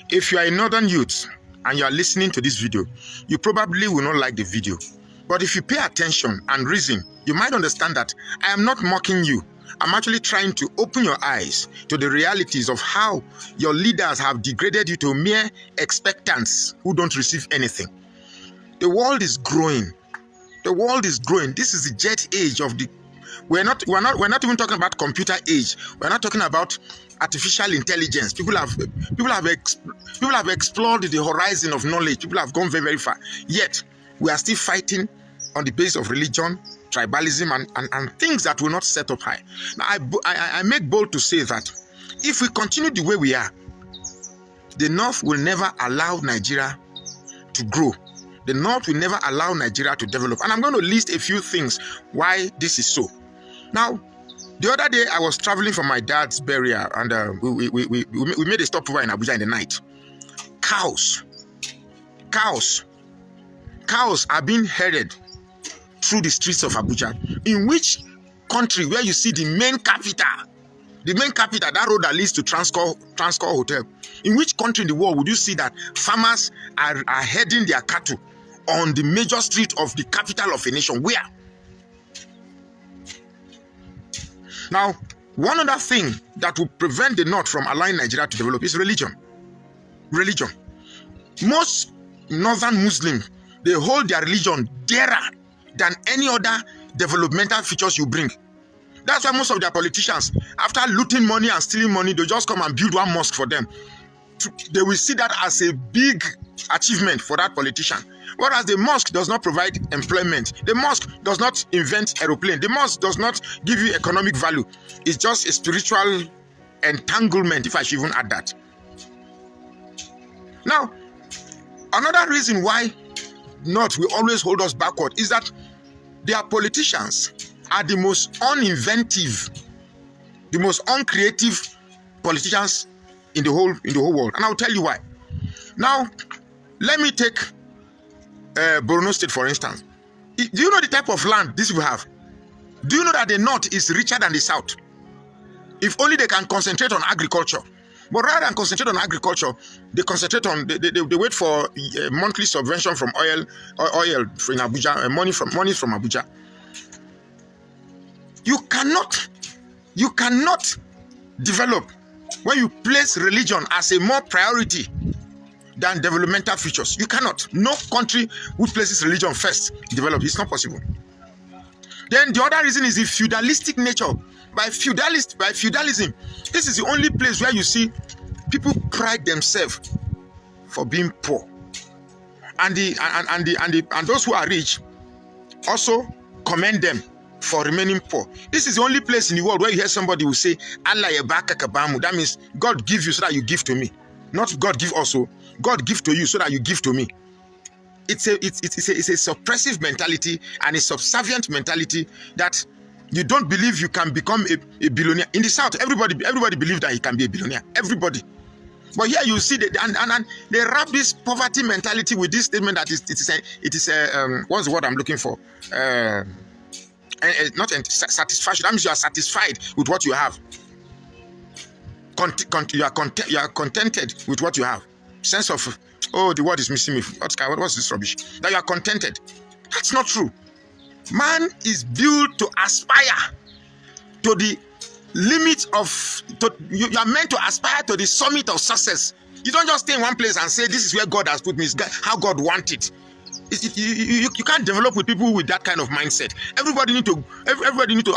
If you are a northern youth and you are listening to this video, you probably will not like the video. But if you pay attention and reason, you might understand that I am not mocking you. I'm actually trying to open your eyes to the realities of how your leaders have degraded you to mere expectants who don't receive anything. The world is growing. The world is growing. This is the jet age of the. We're not even talking about computer age. We're not talking about artificial intelligence. People have explored the horizon of knowledge. People have gone very, very far. Yet we are still fighting on the basis of religion, tribalism, and things that will not set up high. Now, I make bold to say that if we continue the way we are, the North will never allow Nigeria to grow. The North will never allow Nigeria to develop. And I'm going to list a few things why this is so. Now, the other day I was traveling from my dad's burial, and we made a stopover in Abuja in the night. Cows are being herded through the streets of Abuja. In which country, where you see the main capital, that road that leads to Transcorp Hotel, in which country in the world would you see that farmers are herding their cattle on the major street of the capital of a nation? Where? Now, one other thing that will prevent the North from allowing Nigeria to develop is religion. Religion. Most northern Muslims, they hold their religion dearer than any other developmental features you bring. That's why most of their politicians, after looting money and stealing money, they just come and build one mosque for them. They will see that as a big achievement for that politician. Whereas the mosque does not provide employment. The mosque does not invent aeroplane. The mosque does not give you economic value. It's just a spiritual entanglement, if I should even add that. Now, another reason why North will always hold us backward is that their politicians are the most uninventive, the most uncreative politicians in the whole world. And I'll tell you why. Now, let me take Borno State, for instance. Do you know the type of land this will have? Do you know that the North is richer than the South? If only they can concentrate on agriculture. But rather than concentrate on agriculture, they concentrate on, they wait for monthly subvention from oil in Abuja, money from Abuja. You cannot develop when you place religion as a more priority than developmental features. You cannot. No country who places religion first develop. It's not possible. Then the other reason is the feudalistic nature. By feudalism, this is the only place where you see people pride themselves for being poor, and those who are rich also commend them for remaining poor. This is the only place in the world where you hear somebody will say, "Allah yebaka kabamu." That means God give you so that you give to me, not God give also. God give to you so that you give to me. It's a suppressive mentality and a subservient mentality that you don't believe you can become a billionaire. In the South, everybody believes that he can be a billionaire. Everybody. But here you see that, and they wrap this poverty mentality with this statement that it is what's the word I'm looking for? Not satisfaction. That means you are satisfied with what you have. You are contented with what you have. Sense of, oh, the word is missing me. What's this rubbish? That you are contented. That's not true. Man is built to aspire to the limit of, you are meant to aspire to the summit of success. You don't just stay in one place and say, this is where God has put me, it's how God wants it. You can't develop with people with that kind of mindset. Everybody need to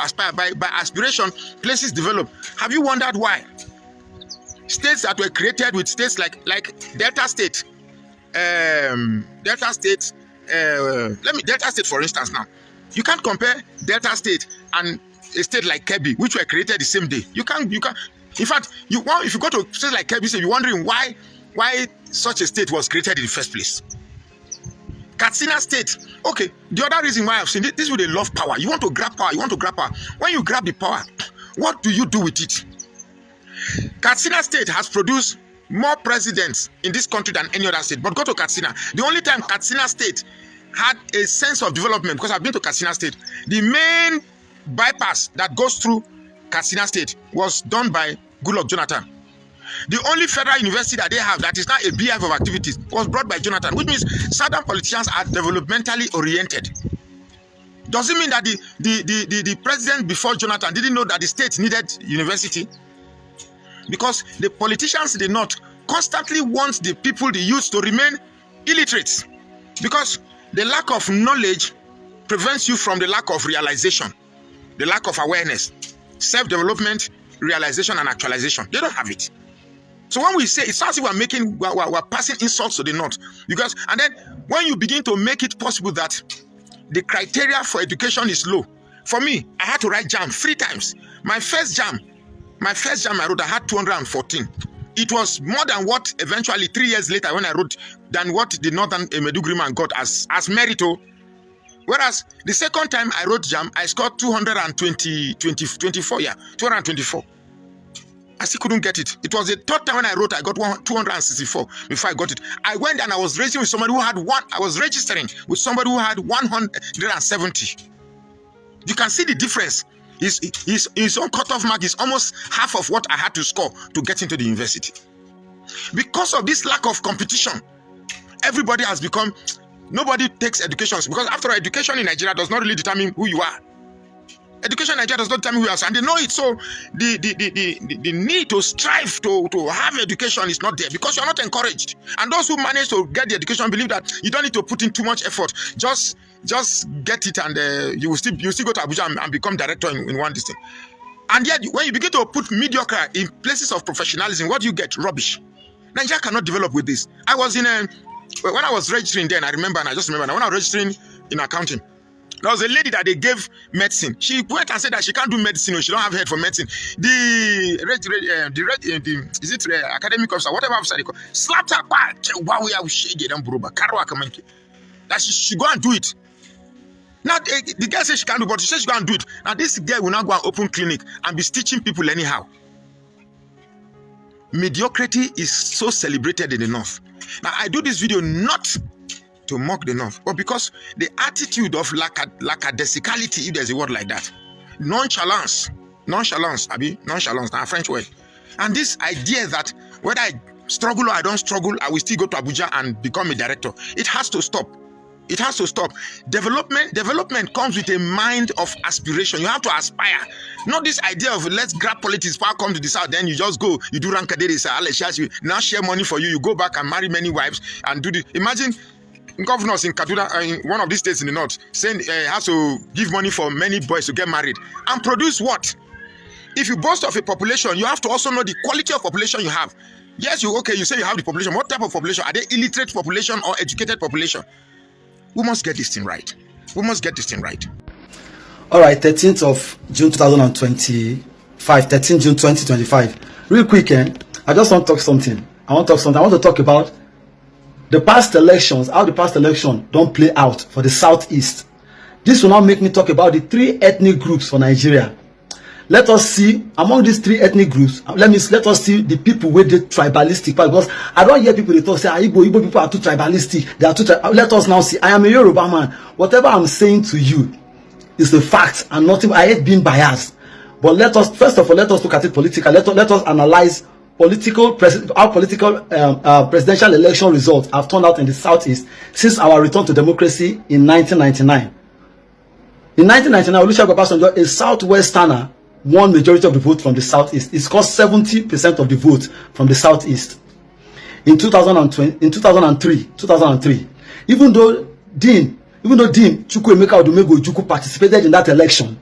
aspire. By aspiration, places develop. Have you wondered why? States that were created with states like Delta State, Delta State for instance now. You can't compare Delta State and a state like Kebbi, which were created the same day. You can't. In fact, if you go to a state like Kebbi, you're wondering why such a state was created in the first place. Katsina State. Okay, the other reason why I've seen it, this is where they love power. You want to grab power. When you grab the power, what do you do with it? Katsina State has produced more presidents in this country than any other state. But go to Katsina. The only time Katsina State had a sense of development, because I've been to Katsina State, the main bypass that goes through Katsina State was done by Goodluck Jonathan. The only federal university that they have that is not a beehive of activities was brought by Jonathan, which means Southern politicians are developmentally oriented. Does it mean that the president before Jonathan didn't know that the state needed university? Because the politicians in the North constantly want the people, the youth, to remain illiterate. Because the lack of knowledge prevents you from the lack of realization, the lack of awareness, self-development, realization, and actualization. They don't have it. So when we say, it sounds like we're passing insults to the North. Because, and then when you begin to make it possible that the criteria for education is low. For me, I had to write JAM 3 times. My first JAM I wrote, I had 214. It was more than what eventually 3 years later when I wrote, than what the Northern Medugri man got as merit. Whereas the second time I wrote JAM, I scored 224, yeah, 224. I still couldn't get it. It was the third time when I wrote, I got 264 before I got it. I went and I was registering with somebody who had I was registering with somebody who had 170. You can see the difference. His own cutoff mark is almost half of what I had to score to get into the university. Because of this lack of competition, everybody has become, nobody takes education. Because after all, education in Nigeria does not really determine who you are. Education in Nigeria does not determine who you are, and they know it. So the need to strive to have education is not there because you are not encouraged. And those who manage to get the education believe that you don't need to put in too much effort. Just get it, and you will still go to Abuja and become director in one district. And yet, when you begin to put mediocre in places of professionalism, what do you get? Rubbish. Nigeria cannot develop with this. I was when I was registering then, I remember, and I just remember now, when I was registering in accounting, there was a lady that they gave medicine. She went and said that she can't do medicine, or she don't have head for medicine. The academic officer, whatever officer they call, slapped her back. That she should go and do it. Now the girl says she can't do, but she says she can't do it. Now this girl will now go and open clinic and be teaching people anyhow. Mediocrity is so celebrated in the North. Now I do this video not to mock the North, but because the attitude of lackadaisicality, if there's a word like that, nonchalance, not a French word, and this idea that whether I struggle or I don't struggle, I will still go to Abuja and become a director. It has to stop. It has to stop. Development comes with a mind of aspiration. You have to aspire. Not this idea of let's grab politics, power come to the South, then you just go, you do rankadere, now share money for you, you go back and marry many wives and do the. Imagine governors in Kaduna, in one of these states in the North, saying has to give money for many boys to get married and produce what? If you boast of a population, you have to also know the quality of population you have. Yes, you say you have the population. What type of population? Are they illiterate population or educated population? We must get this thing right. We must get this thing right. All right, 13th of June 2025, 13th June 2025. Real quick, I just want to talk something. I want to talk about the past elections, how the past election don't play out for the Southeast. This will now make me talk about the 3 ethnic groups for Nigeria. Let us see among these 3 ethnic groups. Let us see the people with the tribalistic part, because I don't hear people they talk say Igbo people are too tribalistic. They are too. Let us now see. I am a Yoruba man. Whatever I'm saying to you is the fact and nothing. I hate being biased. But let us first of all let us look at it politically. Let us analyze how political presidential election results have turned out in the Southeast since our return to democracy in 1999. In 1999, Olusegun Obasanjo, a Southwesterner, won majority of the vote from the Southeast. It scored 70% of the vote from the Southeast. In 2003, even though Dean Chukwuemeka Odumegwu Ojukwu participated in that election,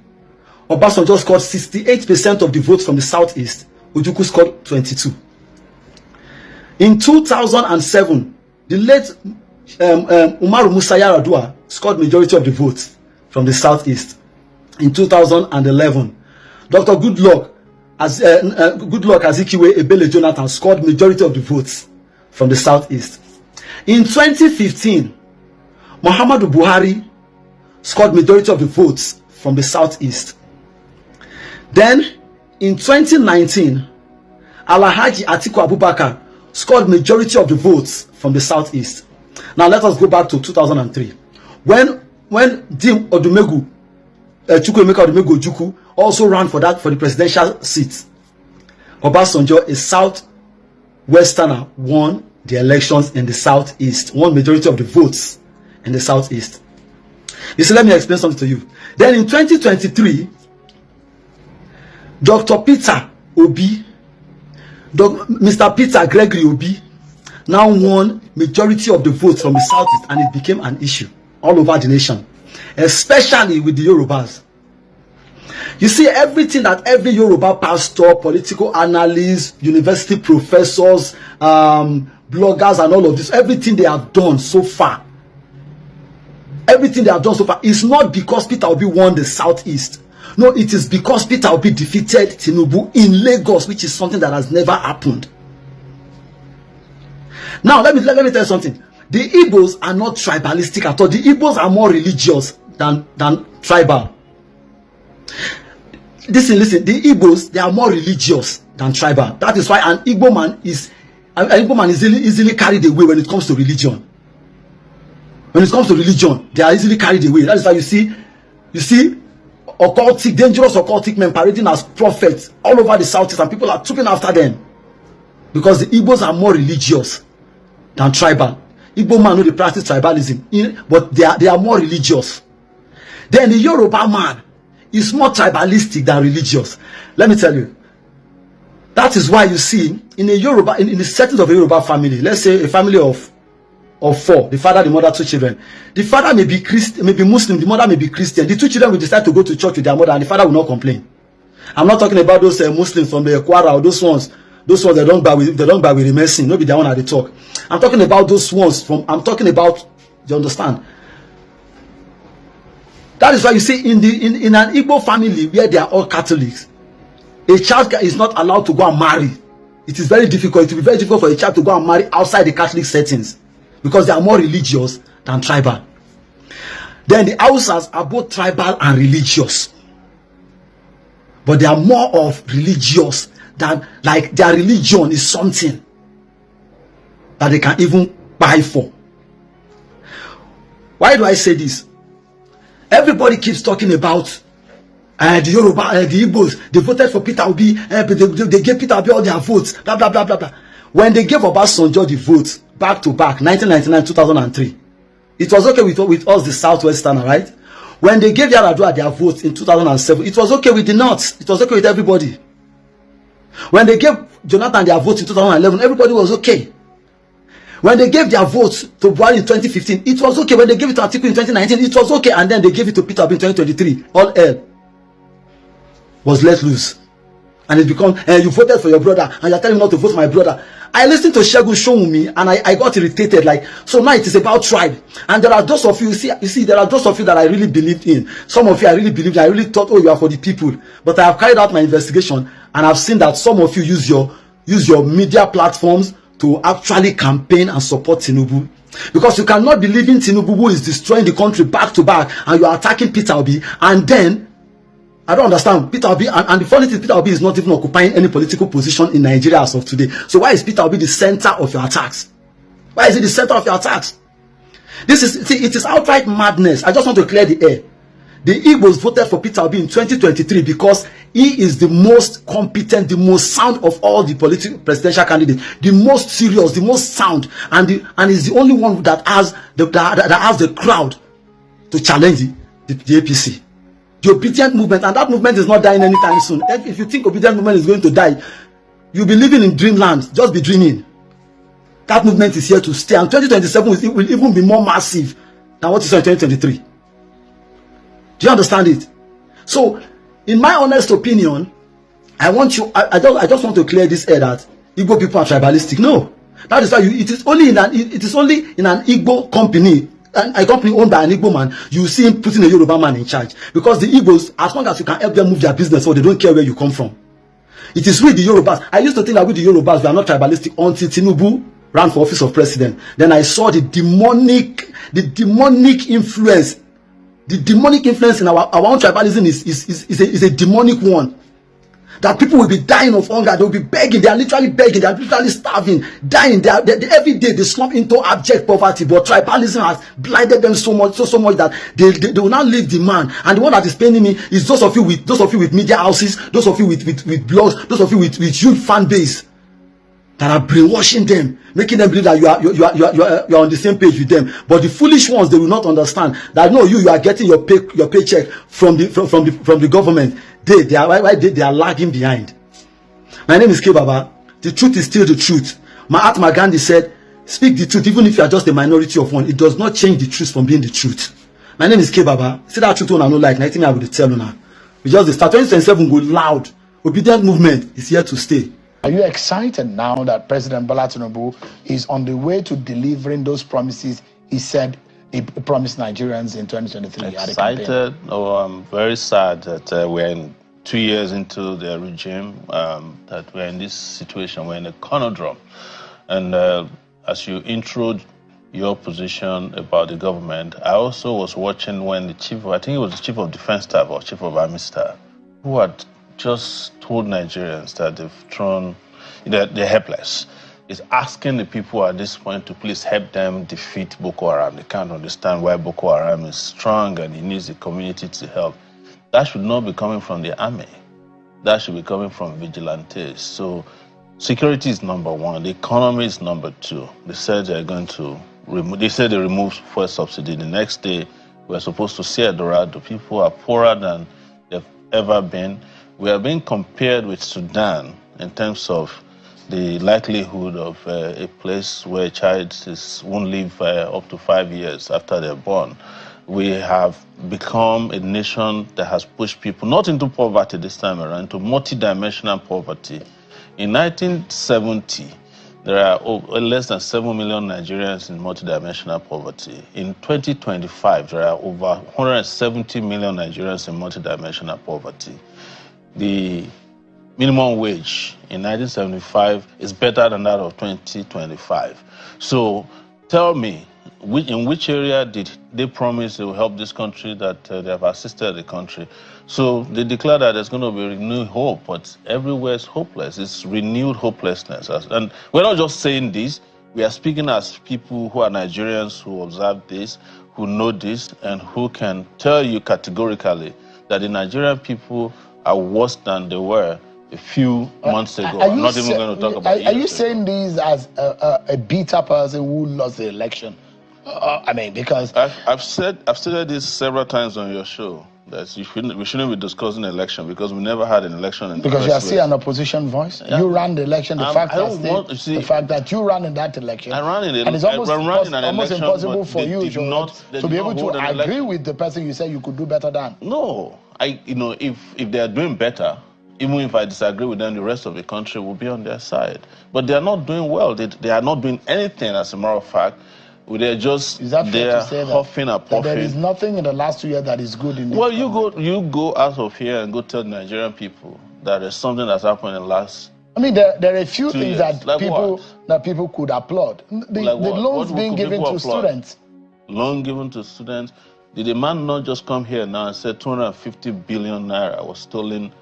Obasanjo scored 68% of the votes from the Southeast. Ojukwu scored 22. In 2007, the late Umaru Musa Yar'Adua scored majority of the votes from the Southeast. In 2011, Dr. Goodluck Azikiwe Ebele Jonathan scored majority of the votes from the Southeast. In 2015, Muhammadu Buhari scored majority of the votes from the Southeast. Then, in 2019, Alhaji Atiku Abubakar scored majority of the votes from the Southeast. Now let us go back to 2003, when Dean Chukwuemeka Odumegwu Ojukwu also ran for the presidential seat. Obasanjo, a Westerner won the elections in the southeast, won majority of the votes in the southeast. You see, let me explain something to you. Then in 2023, Dr. Peter Obi, Mr. Peter Gregory Obi, now won majority of the votes from the southeast, and it became an issue all over the nation, especially with the Yorubas. You see, everything that every Yoruba pastor, political analyst, university professors, bloggers and all of this, everything they have done so far, is not because Peter Obi won the southeast. No, it is because Peter Obi defeated Tinubu in Lagos, which is something that has never happened. Now, let me tell you something. The Igbos are not tribalistic at all. The Igbos are more religious than tribal. Listen. The Igbos, they are more religious than tribal. That is why an Igbo man is easily carried away when it comes to religion. When it comes to religion, they are easily carried away. That is why you see dangerous occultic men parading as prophets all over the southeast, and people are trooping after them because the Igbos are more religious than tribal. Igbo man know they practice tribalism, but they are more religious. Then the Yoruba man is more tribalistic than religious. Let me tell you. That is why you see in a Yoruba, in the settings of a Yoruba family, let's say a family of 4, the father, the mother, 2 children. The father may be Christian, may be Muslim, the mother may be Christian. The 2 children will decide to go to church with their mother, and the father will not complain. I'm not talking about those Muslims from the Kwara or those ones they don't buy with the medicine, not be the one at the talk. I'm talking about those ones I'm talking about, you understand? That is why you see in an Igbo family where they are all Catholics, a child is not allowed to go and marry. It is very difficult. It will be very difficult for a child to go and marry outside the Catholic settings because they are more religious than tribal. Then the Hausas are both tribal and religious, but they are more of religious than, like, their religion is something that they can even buy for. Why do I say this? Everybody keeps talking about the Yoruba, the Igbos, they voted for Peter Obi, they gave Peter Obi all their votes, blah, blah, blah, blah, blah. When they gave Obasanjo the votes back to back, 1999, 2003, it was okay with us, the Southwestern, right? When they gave Yaradua their votes in 2007, it was okay with the North. It was okay with everybody. When they gave Jonathan their votes in 2011, everybody was okay. When they gave their votes to Buhari in 2015, it was okay. When they gave it to Atiku in 2019, it was okay. And then they gave it to Peter Obi in 2023. All hell was let loose. And it become, you voted for your brother, and you're telling me not to vote for my brother. I listened to Shegun Showunmi, and I got irritated. Like, so now it is about tribe. And there are those of you, you see, there are those of you that I really believed in. Some of you I really believed in. I really thought, oh, you are for the people. But I have carried out my investigation, and I've seen that some of you use your media platforms to actually campaign and support Tinubu. Because you cannot be leaving Tinubu, who is destroying the country, back to back, and you are attacking Peter Obi, and then I don't understand. Peter Obi, and the funny thing, Peter Obi is not even occupying any political position in Nigeria as of today. So why is Peter Obi the center of your attacks? Why is he the center of your attacks? It is outright madness. I just want to clear the air. The Igbos voted for Peter Obi in 2023 because he is the most competent, the most sound of all the presidential candidates, the most serious, the most sound, and is the only one that has the crowd to challenge the APC. The obedient movement, and that movement is not dying anytime soon. If you think obedient movement is going to die, you'll be living in dreamland. Just be dreaming. That movement is here to stay, and 2027 will even be more massive than what you saw in 2023. Do you understand it? So, in my honest opinion, I just want to clear this air that Igbo people are tribalistic. No, that is why it is only in an Igbo company. A company owned by an Igbo man, you see him putting a Yoruba man in charge. Because the Igbos, as long as you can help them move their business, so they don't care where you come from. It is with the Yorubas. I used to think that with the Yorubas, we are not tribalistic until Tinubu ran for office of president. Then I saw the demonic influence. The demonic influence in our own tribalism is a demonic one. That people will be dying of hunger, they will be begging, they are literally begging, they are literally starving, dying. They every day they slump into abject poverty. But tribalism has blinded them so much that they will not leave the man. And the one that is paining me is those of you with media houses, those of you with blogs, those of you with huge fan base. that are brainwashing them, making them believe that you are on the same page with them. But the foolish ones, they will not understand that no, you are getting your paycheck from the government. They are lagging behind. My name is K Baba. The truth is still the truth. Mahatma Gandhi said, "Speak the truth, even if you are just a minority of one. It does not change the truth from being the truth." My name is K Baba. See that truth one I know like 19 I will tell you now. We just start 2027 go loud. Obedient movement is here to stay. Are you excited now that President Bola Tinubu is on the way to delivering those promises he said he promised Nigerians in 2023? Excited? Oh, I'm very sad that we're 2 years into the regime, that we're in this situation, we're in a conundrum. And as you introed your position about the government, I also was watching when the chief, I think it was the chief of defense staff or chief of army staff, who had just told Nigerians that they're helpless. Is asking the people at this point to please help them defeat Boko Haram. They can't understand why Boko Haram is strong and it needs the community to help. That should not be coming from the army. That should be coming from vigilantes. So security is number one. The economy is number two. They said they're going to remove, they said they removed fuel subsidy. The next day, we're supposed to see Eldorado. People are poorer than they've ever been. We are being compared with Sudan in terms of the likelihood of a place where a child won't live up to 5 years after they're born. We have become a nation that has pushed people not into poverty this time around, into multidimensional poverty. In 1970, there are less than 7 million Nigerians in multidimensional poverty. In 2025, there are over 170 million Nigerians in multidimensional poverty. The minimum wage in 1975 is better than that of 2025. So tell me, in which area did they promise they will help this country that they have assisted the country? So they declare that there's going to be renewed hope, but everywhere is hopeless. It's renewed hopelessness. And we're not just saying this, we are speaking as people who are Nigerians who observe this, who know this, and who can tell you categorically that the Nigerian people are worse than they were a few months ago. I'm not even going to talk about it. Are you saying this as a bitter person who lost the election? I mean, because I've said this several times on your show that we shouldn't be discussing election because we never had an election. In because you are still an opposition voice. Yeah. You ran the election. The fact that you ran in that election. I ran in it. And it's almost impossible for you to be able to agree with the person you said you could do better than. No, if they are doing better, even if I disagree with them, the rest of the country will be on their side. But they are not doing well. They are not doing anything, as a matter of fact. They're just huffing and puffing. There is nothing in the last 2 years that is good in this country. You go out of here and go tell Nigerian people that there's something that's happened in the last. I mean, there are a few things that people could applaud. The loans being given to students. Loan given to students. Did a man not just come here now and say 250 billion naira was stolen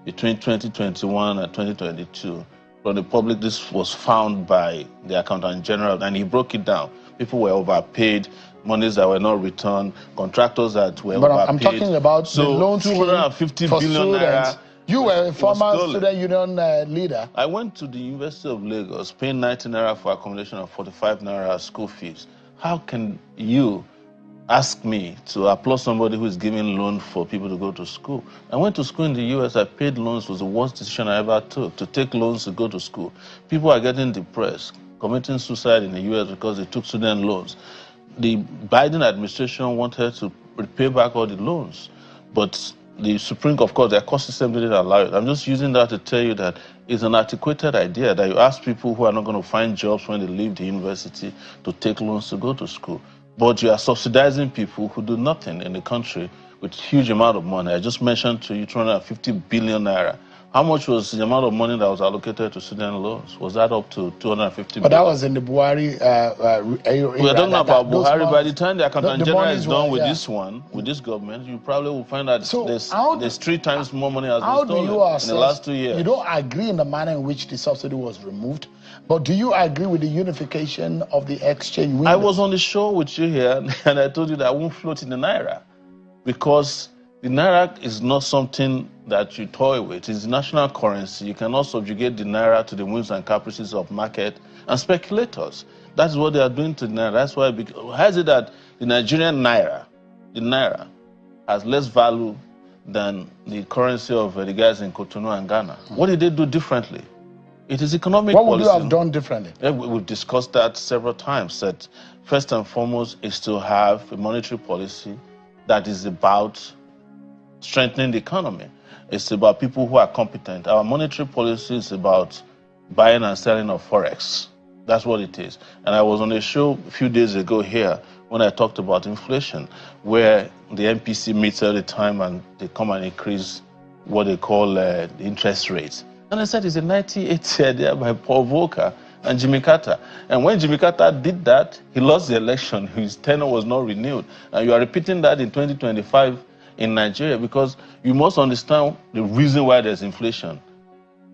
between 2021 and 2022 from the public? This was found by the accountant general, and he broke it down. People were overpaid, monies that were not returned, contractors that were overpaid. I'm talking about the loan 250 billion naira. You were a former student union leader. I went to the University of Lagos, paying 90 naira for accommodation and 45 naira school fees. How can you ask me to applaud somebody who is giving loan for people to go to school? I went to school in the US. I paid loans. It was the worst decision I ever took, to take loans to go to school. People are getting depressed, committing suicide in the US because they took student loans. The Biden administration wanted to repay back all the loans, but the Supreme Court, of course, their court system didn't allow it. I'm just using that to tell you that it's an antiquated idea that you ask people who are not going to find jobs when they leave the university to take loans to go to school. But you are subsidizing people who do nothing in the country with huge amount of money. I just mentioned to you 250 billion naira. How much was the amount of money that was allocated to student loans? Was that up to 250 billion? But that was in the Buhari. We're talking about Buhari. By the time the accountant general is done with this one, with this government, you probably will find that there's 3 times more money has been stolen in the last 2 years. You don't agree in the manner in which the subsidy was removed, but do you agree with the unification of the exchange window? I was on the show with you here, and I told you that I won't float in the naira because The naira is not something that you toy with. It's the national currency. You cannot subjugate the naira to the whims and caprices of market and speculators. That's what they are doing to the naira. That's why. How is it that the Nigerian naira, has less value than the currency of the guys in Cotonou and Ghana? What did they do differently? It is economic policy. What would you have done differently? We've discussed that several times. That first and foremost is to have a monetary policy that is about strengthening the economy. It's about people who are competent. Our monetary policy is about buying and selling of forex. That's what it is. And I was on a show a few days ago here when I talked about inflation, where the MPC meets every time and they come and increase what they call the interest rates. And I said it's a 1980 idea by Paul Volcker and Jimmy Carter. And when Jimmy Carter did that, he lost the election. His tenure was not renewed. And you are repeating that in 2025 in Nigeria, because you must understand the reason why there's inflation,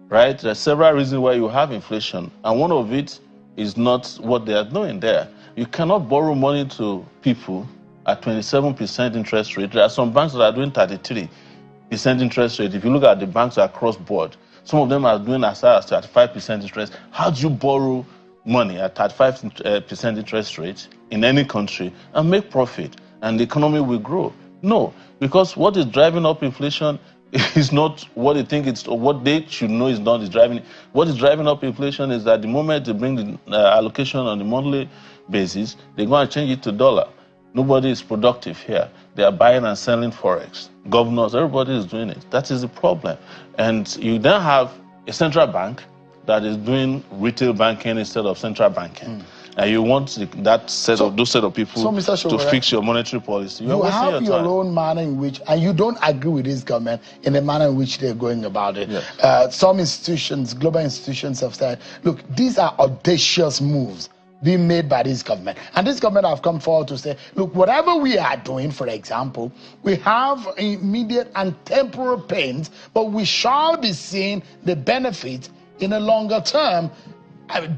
right? There are several reasons why you have inflation, and one of it is not what they are doing there. You cannot borrow money to people at 27% interest rate. There are some banks that are doing 33% interest rate. If you look at the banks across board, some of them are doing as high as 35% interest. How do you borrow money at 35% interest rate in any country and make profit and the economy will grow? No, because what is driving up inflation is not what they think it's, or what they should know is not is driving it. What is driving up inflation is that the moment they bring the allocation on the monthly basis, they're going to change it to dollar. Nobody is productive here. They are buying and selling forex. Governors, everybody is doing it. That is the problem. And you then have a central bank that is doing retail banking instead of central banking. And you want those set of people to fix your monetary policy. You have your own manner in which, and you don't agree with this government in the manner in which they're going about it. Yes. Some institutions, global institutions, have said, look, these are audacious moves being made by this government. And this government have come forward to say, look, whatever we are doing, for example, we have immediate and temporal pains, but we shall be seeing the benefit in a longer term.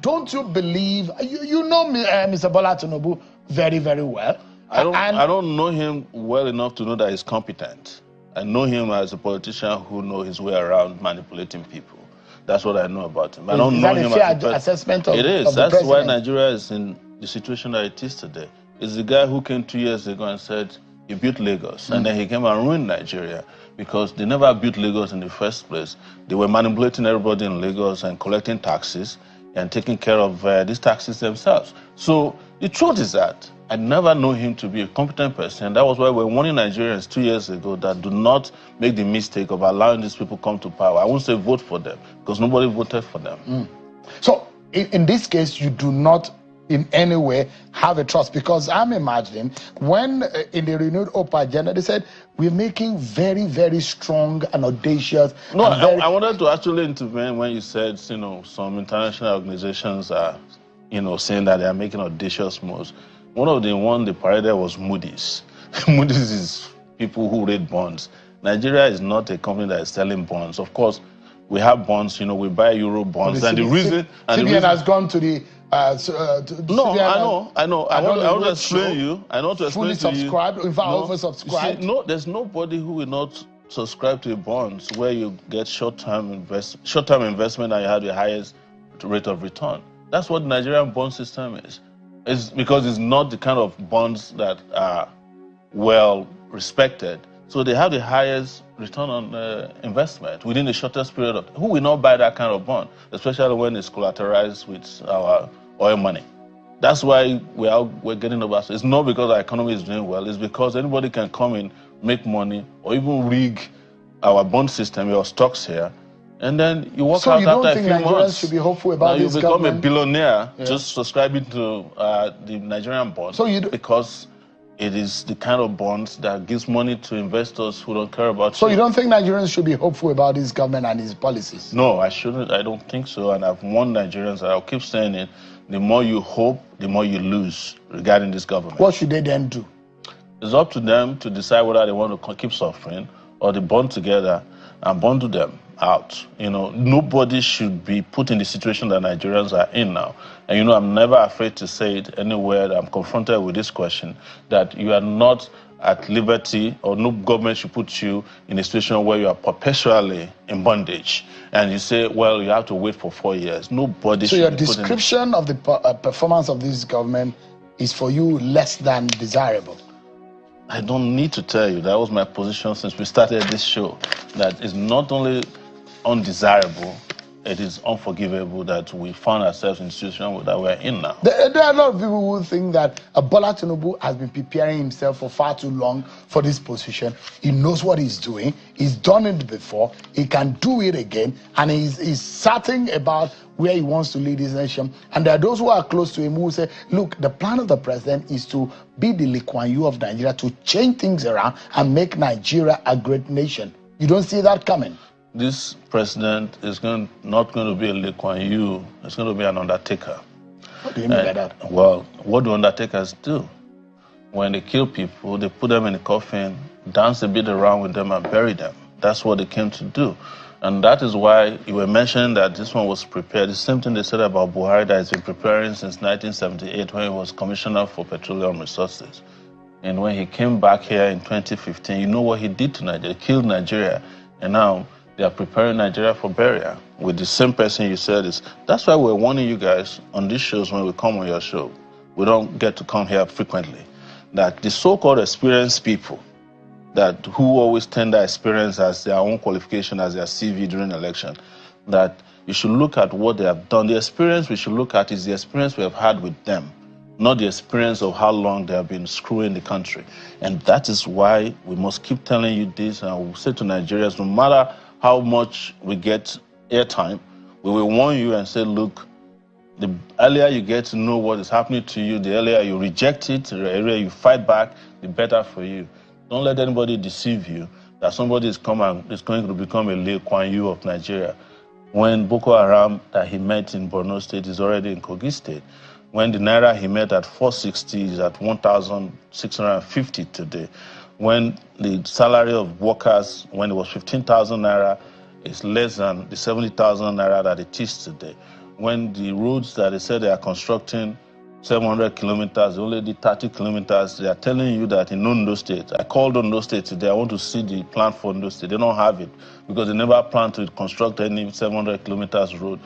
Don't you believe, you know Mr. Bola Tinubu very, very well. I don't know him well enough to know that he's competent. I know him as a politician who knows his way around manipulating people. That's what I know about him. I don't know him as a assessment of, it is. That's why Nigeria is in the situation that it is today. It's the guy who came 2 years ago and said he built Lagos, and then he came and ruined Nigeria because they never built Lagos in the first place. They were manipulating everybody in Lagos and collecting taxes and taking care of these taxes themselves. So the truth is that I never know him to be a competent person. That was why we're warning Nigerians 2 years ago that do not make the mistake of allowing these people come to power. I won't say vote for them, because nobody voted for them. So in this case, you do not in any way have a trust, because I'm imagining when in the renewed Hope agenda, they said we're making very, very strong and audacious. No, I wanted to actually intervene when you said, some international organizations are, saying that they are making audacious moves. One of the ones they paraded was Moody's. Moody's is people who rate bonds. Nigeria is not a company that is selling bonds. Of course, we have bonds, we buy Euro bonds. And the reason has gone to the no, I know. I want to explain you. I know to explain to you. In fact, oversubscribed. No, there's nobody who will not subscribe to bonds where you get short-term investment and you have the highest rate of return. That's what the Nigerian bond system is. It's because it's not the kind of bonds that are well respected. So they have the highest return on investment within the shortest period of time. Who will not buy that kind of bond, especially when it's collateralized with our oil money? That's why we're getting over. It's not because our economy is doing well. It's because anybody can come in, make money, or even rig our bond system, your stocks here, and then you walk out after a few months. So you don't think Nigerians should be hopeful about this government? You become a billionaire just subscribing to the Nigerian bond. Because it is the kind of bonds that gives money to investors who don't care about So you don't think Nigerians should be hopeful about this government and its policies? No, I shouldn't. I don't think so. And I've warned Nigerians, and I'll keep saying it, the more you hope, the more you lose regarding this government. What should they then do? It's up to them to decide whether they want to keep suffering or they bond together and bond to them. out. Nobody should be put in the situation that Nigerians are in now. And I'm never afraid to say it anywhere that I'm confronted with this question, that you are not at liberty, or no government should put you in a situation where you are perpetually in bondage. And you say, well, you have to wait for 4 years. Nobody so should your be description of the performance of this government is for you less than desirable? I don't need to tell you. That was my position since we started this show. That is not only undesirable, it is unforgivable that we found ourselves in the situation that we're in now. There are a lot of people who think that Bola Tinubu has been preparing himself for far too long for this position. He knows what he's doing. He's done it before. He can do it again. And he's certain about where he wants to lead this nation. And there are those who are close to him who say, look, the plan of the president is to be the Lee Kuan Yew of Nigeria, to change things around and make Nigeria a great nation. You don't see that coming? This president is not going to be a Lee Kuan Yew. It's going to be an undertaker. What do you mean by that? Well, what do undertakers do? When they kill people, they put them in a coffin, dance a bit around with them, and bury them. That's what they came to do. And that is why you were mentioning that this one was prepared. The same thing they said about Buhari, that he's been preparing since 1978 when he was Commissioner for Petroleum Resources. And when he came back here in 2015, you know what he did to Nigeria? He killed Nigeria. And now they are preparing Nigeria for burial with the same person you said is. That's why we're warning you guys on these shows when we come on your show. We don't get to come here frequently. That the so-called experienced people who always tender experience as their own qualification, as their CV during election, that you should look at what they have done. The experience we should look at is the experience we have had with them, not the experience of how long they have been screwing the country. And that is why we must keep telling you this, and we'll say to Nigerians, no matter how much we get airtime, we will warn you and say, look, the earlier you get to know what is happening to you, the earlier you reject it, the earlier you fight back, the better for you. Don't let anybody deceive you that somebody is going to become a Lee Kuan Yew of Nigeria. When Boko Haram that he met in Borno State is already in Kogi State. When the Naira he met at 460 is at 1,650 today. When the salary of workers, when it was 15,000 Naira, is less than the 70,000 Naira that it is today. When the roads that they said they are constructing 700 kilometers, they only did 30 kilometers. They are telling you that in Ondo State, I called Ondo State today, I want to see the plan for Ondo State. They don't have it because they never plan to construct any 700 kilometers road.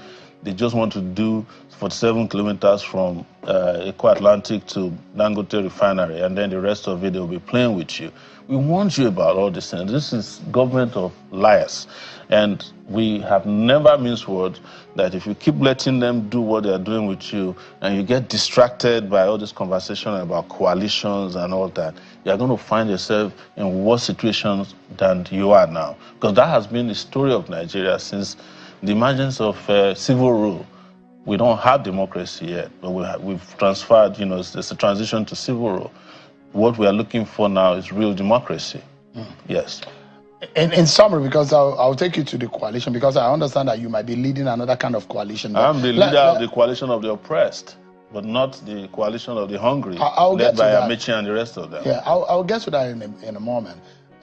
They just want to do 47 kilometers from Eco Atlantic to Dangote Refinery, and then the rest of it, they'll be playing with you. We warned you about all this, and this is government of liars. And we have never minced words that if you keep letting them do what they are doing with you, and you get distracted by all this conversation about coalitions and all that, you are going to find yourself in worse situations than you are now. Because that has been the story of Nigeria since the emergence of civil rule. We don't have democracy yet, but we've transferred, it's a transition to civil rule. What we are looking for now is real democracy. Yes. In summary, because I'll take you to the coalition, because I understand that you might be leading another kind of coalition. I'm the leader of the coalition of the oppressed, but not the coalition of the hungry, led by Amici and the rest of them. Yeah, I'll get to that in a moment.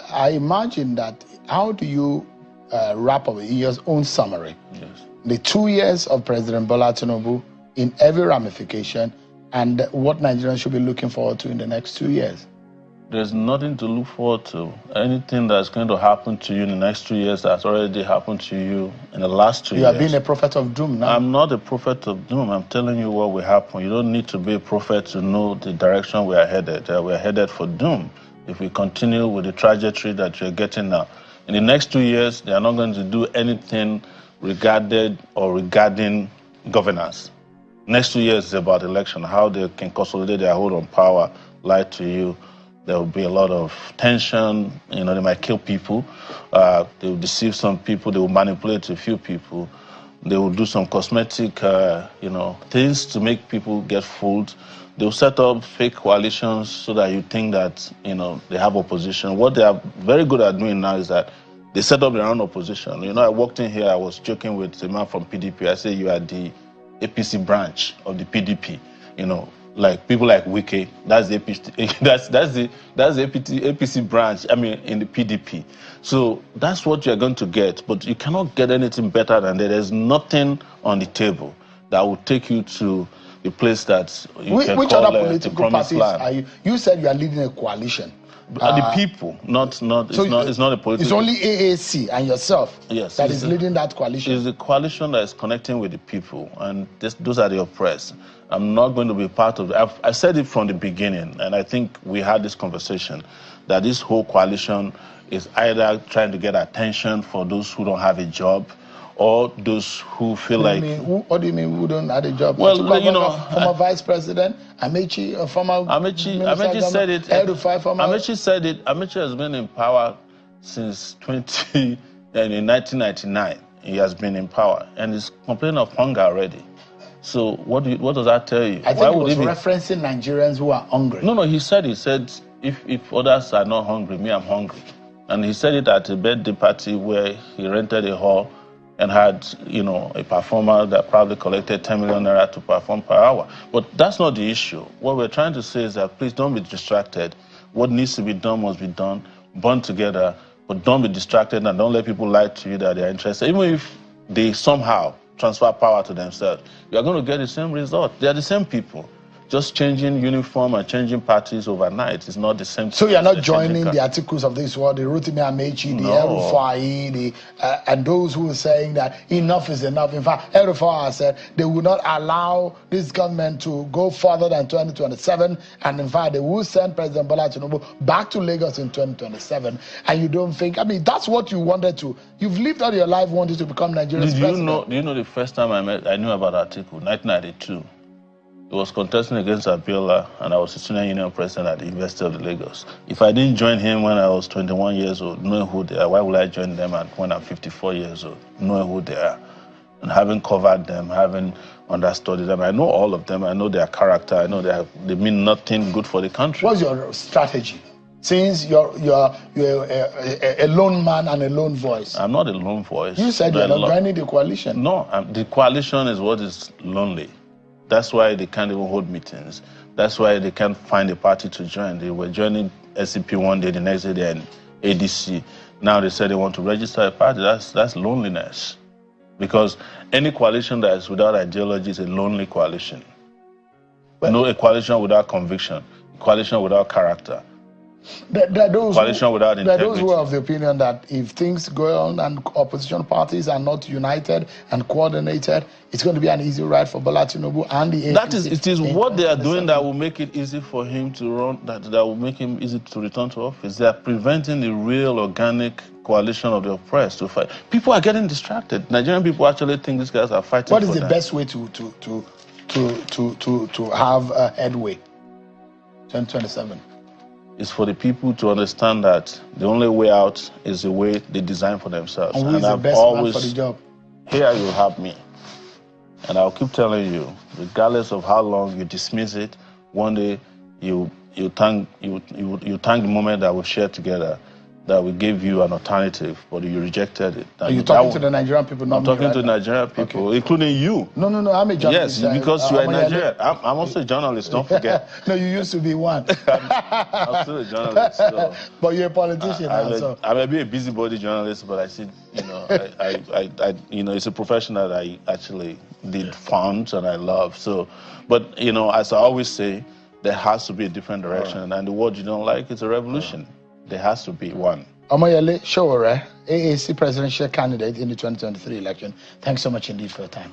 I imagine that, how do you wrap up in your own summary the 2 years of President Bola Tinubu in every ramification, and what Nigerians should be looking forward to in the next 2 years? There's nothing to look forward to. Anything that's going to happen to you in the next 2 years that's already happened to you in the last 2 years. You are being a prophet of doom now. I'm not a prophet of doom. I'm telling you what will happen. You don't need to be a prophet to know the direction we are headed. We're headed for doom if we continue with the trajectory that you're getting now. In the next 2 years, they are not going to do anything regarding governance. Next 2 years is about election, how they can consolidate their hold on power, lie to you. There will be a lot of tension. They might kill people. They will deceive some people. They will manipulate a few people. They will do some cosmetic, things to make people get fooled. They will set up fake coalitions so that you think that, they have opposition. What they are very good at doing now is that they set up their own opposition. I walked in here, I was joking with a man from PDP. I said, you are the APC branch of the PDP. like people like Wike, that's the APC, that's the APC branch. I mean, in the PDP. So that's what you're going to get. But you cannot get anything better than that. There's nothing on the table that will take you to the place that you can which call other political parties land. are you? You said you are leading a coalition. The people, not it's not a political. It's only AAC and yourself that is leading that coalition. It's a coalition that is connecting with the people, and those are the oppressed. I'm not going to be part of it. I said it from the beginning, and I think we had this conversation that this whole coalition is either trying to get attention for those who don't have a job, or those who feel like... What do you mean who don't have a job? Well, you know... Former Vice President, Amechi, former... Amechi said it. Amechi said it. Amechi has been in power since in 1999. He has been in power, and he's complaining of hunger already. So what does that tell you? I think he was referencing Nigerians who are hungry. No, he said if others are not hungry, me, I'm hungry. And he said it at a birthday party where he rented a hall and had, a performer that probably collected 10 million naira to perform per hour. But that's not the issue. What we're trying to say is that please don't be distracted. What needs to be done must be done. Bond together, but don't be distracted and don't let people lie to you that they're interested. Even if they somehow transfer power to themselves, you are going to get the same result. They are the same people. Just changing uniform and changing parties overnight is not the same. So you're not joining the articles of this world, the Rotimi Amechi, the El-Rufai, and those who are saying that enough is enough. In fact, El-Rufai said they will not allow this government to go further than 2027, and in fact, they will send President Bola Tinubu back to Lagos in 2027. And you don't think, that's what you wanted to. You've lived all your life wanting to become Nigeria's president. Do you know the first time I knew about that article, 1992? It was contesting against Abiola, and I was a senior union president at the University of Lagos. If I didn't join him when I was 21 years old, knowing who they are, why would I join them when I'm 54 years old, knowing who they are? And having covered them, having understood them, I know all of them, I know their character, I know they mean nothing good for the country. What's your strategy? Since you're a lone man and a lone voice. I'm not a lone voice. You said you're not joining the coalition. No, the coalition is what is lonely. That's why they can't even hold meetings. That's why they can't find a party to join. They were joining SCP one day, the next day they're in ADC. Now they say they want to register a party. That's loneliness. Because any coalition that is without ideology is a lonely coalition. A coalition without conviction, a coalition without character. Coalition without integrity. There are those who are of the opinion that if things go on and opposition parties are not united and coordinated, it's going to be an easy ride for Bola Tinubu and the APC. It is what they are doing that will make it easy for him to run, that will make him easy to return to office. They are preventing the real organic coalition of the oppressed to fight. People are getting distracted. Nigerian people actually think these guys are fighting. What is the best way to have a headway? 2027. Is for the people to understand that the only way out is the way they design for themselves. And who is the best man for the job? Here you have me. And I'll keep telling you, regardless of how long you dismiss it, one day you thank the moment that we shared together, that we gave you an alternative, but you rejected it. Are you talking to the Nigerian people? Not I'm talking to Nigerian people, including you. No, I'm a journalist. Yes, because you are Nigerian. I'm also a journalist, don't forget. No, you used to be one. I'm still a journalist. So but you're a politician now. I may be a busybody journalist, but I see, it's a profession that I actually did found and I love. So, but, as I always say, there has to be a different direction. And the word you don't like, it's a revolution. There has to be one. Omoyele Sowore, AAC presidential candidate in the 2023 election. Thanks so much indeed for your time.